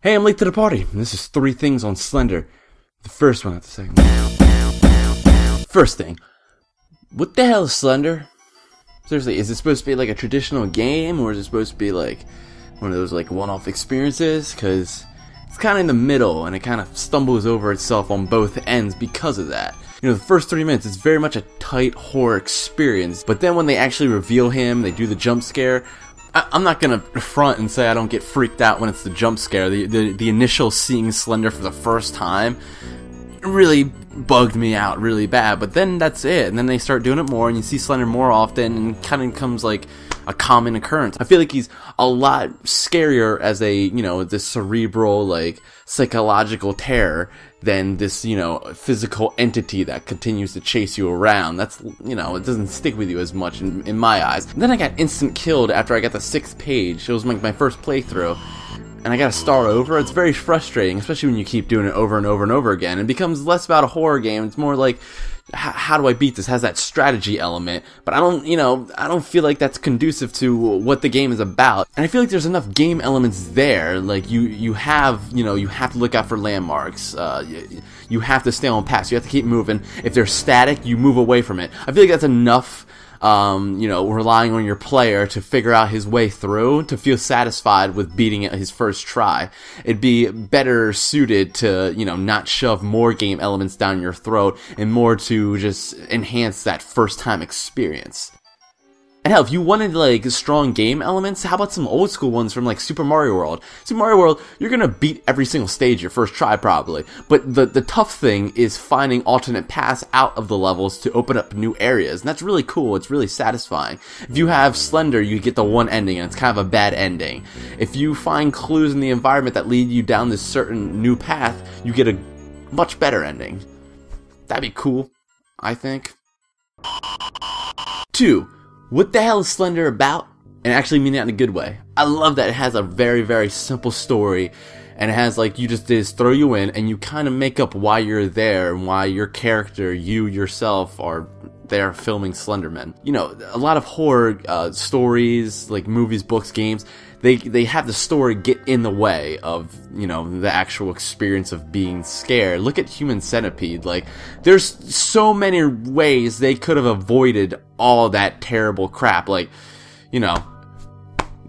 Hey, I'm late to the party, and this is 3 things on Slender. The first one, not the second one. First thing, what the hell is Slender? Seriously, is it supposed to be like a traditional game, or is it supposed to be like one of those like one-off experiences? Because it's kind of in the middle, and it kind of stumbles over itself on both ends because of that. You know, the first 3 minutes is very much a tight horror experience, but then when they actually reveal him, they do the jump scare. I'm not gonna front and say I don't get freaked out when it's the jump scare. The initial seeing Slender for the first time really bugged me out really bad, but then that's it, and then they start doing it more and you see Slender more often, and it kind of becomes like a common occurrence. I feel like he's a lot scarier as a, you know, this cerebral, like, psychological terror than this, you know, physical entity that continues to chase you around. That's, you know, it doesn't stick with you as much in my eyes. And then I got instant killed after I got the 6th page. It was my first playthrough, and I gotta start over. It's very frustrating, especially when you keep doing it over and over and over again. It becomes less about a horror game. It's more like, how do I beat this? It has that strategy element, but I don't feel like that's conducive to what the game is about. And I feel like there's enough game elements there. Like you have to look out for landmarks. You have to stay on paths. You have to keep moving. If they're static, you move away from it. I feel like that's enough. Relying on your player to figure out his way through, to feel satisfied with beating it his first try. It'd be better suited to, not shove more game elements down your throat and more to just enhance that first time experience. And hell, if you wanted like strong game elements, how about some old school ones from like Super Mario World? Super Mario World, you're gonna beat every single stage your first try probably, but the tough thing is finding alternate paths out of the levels to open up new areas, and that's really cool. It's really satisfying. If you have Slender, you get the one ending, and it's kind of a bad ending. If you find clues in the environment that lead you down this certain new path, you get a much better ending. That'd be cool, I think. 2. What the hell is Slender about? And actually mean that in a good way. I love that it has a very, very simple story, and it has like, you just throw you in and you kind of make up why you're there and why your character, you yourself, are there filming Slenderman. You know, a lot of horror stories, like movies, books, games, they have the story get in the way of, the actual experience of being scared. Look at Human Centipede. Like, there's so many ways they could have avoided all that terrible crap. Like,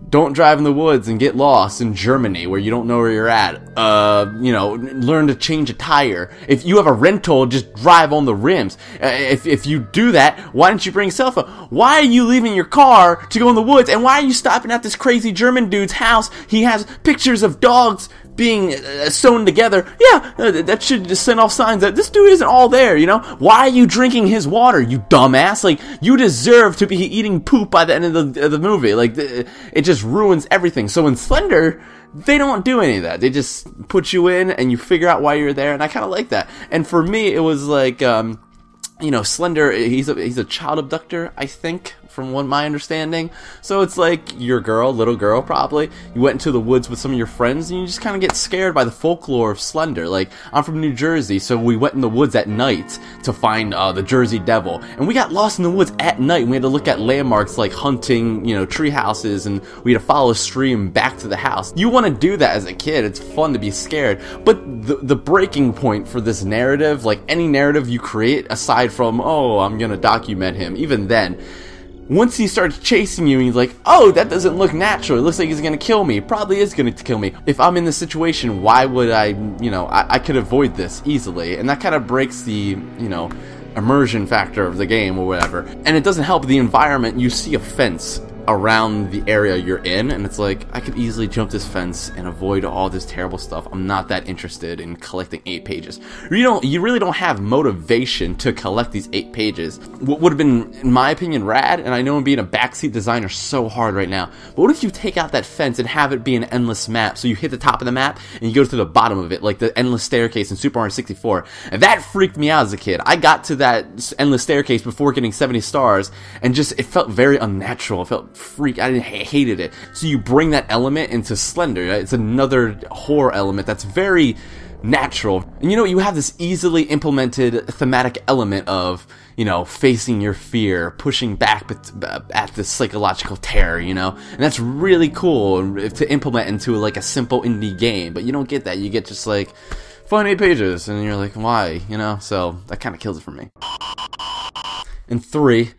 don't drive in the woods and get lost in Germany where you don't know where you're at. Learn to change a tire. If you have a rental, just drive on the rims. If you do that, why don't you bring a cell phone? Why are you leaving your car to go in the woods? And why are you stopping at this crazy German dude's house? He has pictures of dogs being sewn together. Yeah, that should just send off signs that this dude isn't all there, Why are you drinking his water, you dumbass? Like, you deserve to be eating poop by the end of the movie. Like, it just ruins everything. So in Slender, they don't do any of that. They just put you in and you figure out why you're there, and I kind of like that. And for me, it was like, Slender, he's a child abductor, I think, from what my understanding. So it's like your little girl probably, you went into the woods with some of your friends and you just kind of get scared by the folklore of Slender. Like, I'm from New Jersey, so we went in the woods at night to find the Jersey Devil, and we got lost in the woods at night, and we had to look at landmarks like hunting, tree houses, and we had to follow a stream back to the house. You want to do that as a kid. It's fun to be scared, but the breaking point for this narrative, like any narrative you create aside from, oh, I'm gonna document him, even then, once he starts chasing you and he's like, oh, that doesn't look natural, it looks like he's gonna kill me, probably is gonna kill me. If I'm in this situation, why would I could avoid this easily, and that kind of breaks the, immersion factor of the game or whatever. And it doesn't help the environment. You see a fence around the area you're in, and it's like, I could easily jump this fence and avoid all this terrible stuff. I'm not that interested in collecting 8 pages. You really don't have motivation to collect these 8 pages. What would have been, in my opinion, rad, and I know I'm being a backseat designer so hard right now, but what if you take out that fence and have it be an endless map? So you hit the top of the map and you go to the bottom of it, like the endless staircase in Super Mario 64. And that freaked me out as a kid. I got to that endless staircase before getting 70 stars, and it felt very unnatural. It felt I hated it. So you bring that element into Slender. It's another horror element that's very, natural. And you have this easily implemented thematic element of, facing your fear, pushing back at this psychological terror, and that's really cool to implement into like a simple indie game. But you don't get that. You get just like, find 8 pages, and you're like, why? So that kind of kills it for me. And 3,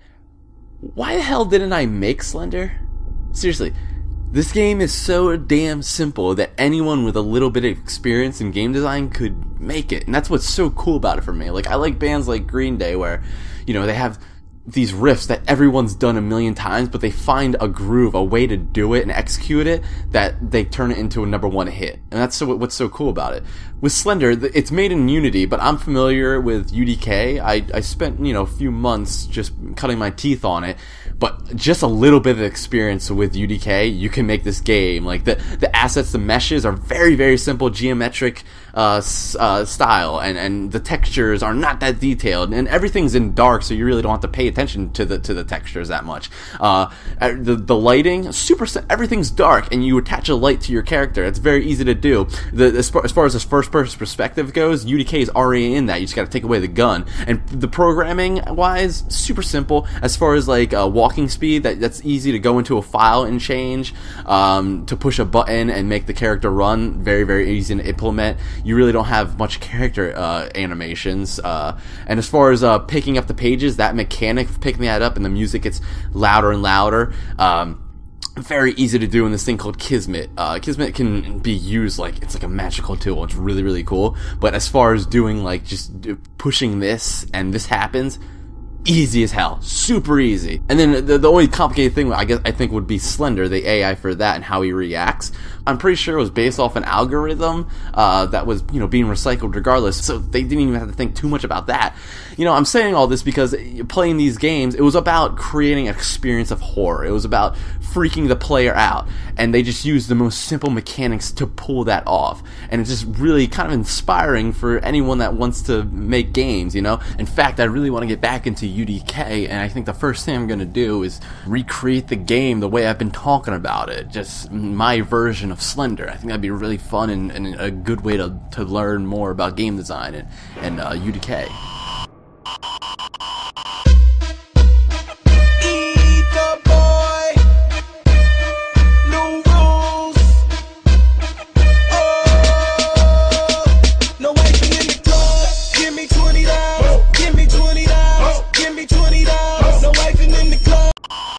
why the hell didn't I make Slender? Seriously, this game is so damn simple that anyone with a little bit of experience in game design could make it. And that's what's so cool about it for me. Like, I like bands like Green Day where, they have these riffs that everyone's done a million times, but they find a groove, a way to do it and execute it that they turn it into a #1 hit. And that's what's so cool about it. With Slender, it's made in Unity, but I'm familiar with UDK. I spent, a few months just cutting my teeth on it, but just a little bit of experience with UDK, you can make this game. Like, the assets, the meshes are very, very simple geometric style, and the textures are not that detailed, and everything's in dark, so you really don't have to pay attention to the textures that much. The lighting, everything's dark, and you attach a light to your character. It's very easy to do. As far as this first person perspective goes, UDK is already in that. You just got to take away the gun. And the programming wise, super simple. As far as like walking speed, that's easy to go into a file and change. To push a button and make the character run, very, very easy to implement. You really don't have much character animations. And as far as picking up the pages, that mechanic of picking that up and the music gets louder and louder. Very easy to do in this thing called Kismet. Kismet can be used like it's like a magical tool. It's really, really cool. But as far as doing like just pushing this and this happens, easy as hell, super easy. And then the only complicated thing I think would be Slender, the AI for that and how he reacts. I'm pretty sure it was based off an algorithm that was being recycled regardless, so they didn't even have to think too much about that. I'm saying all this because playing these games, it was about creating an experience of horror. It was about freaking the player out, and they just used the most simple mechanics to pull that off. And it's just really kind of inspiring for anyone that wants to make games. In fact, I really want to get back into UDK, and I think the first thing I'm going to do is recreate the game the way I've been talking about it, just my version of Slender. I think that'd be really fun and a good way to learn more about game design and UDK.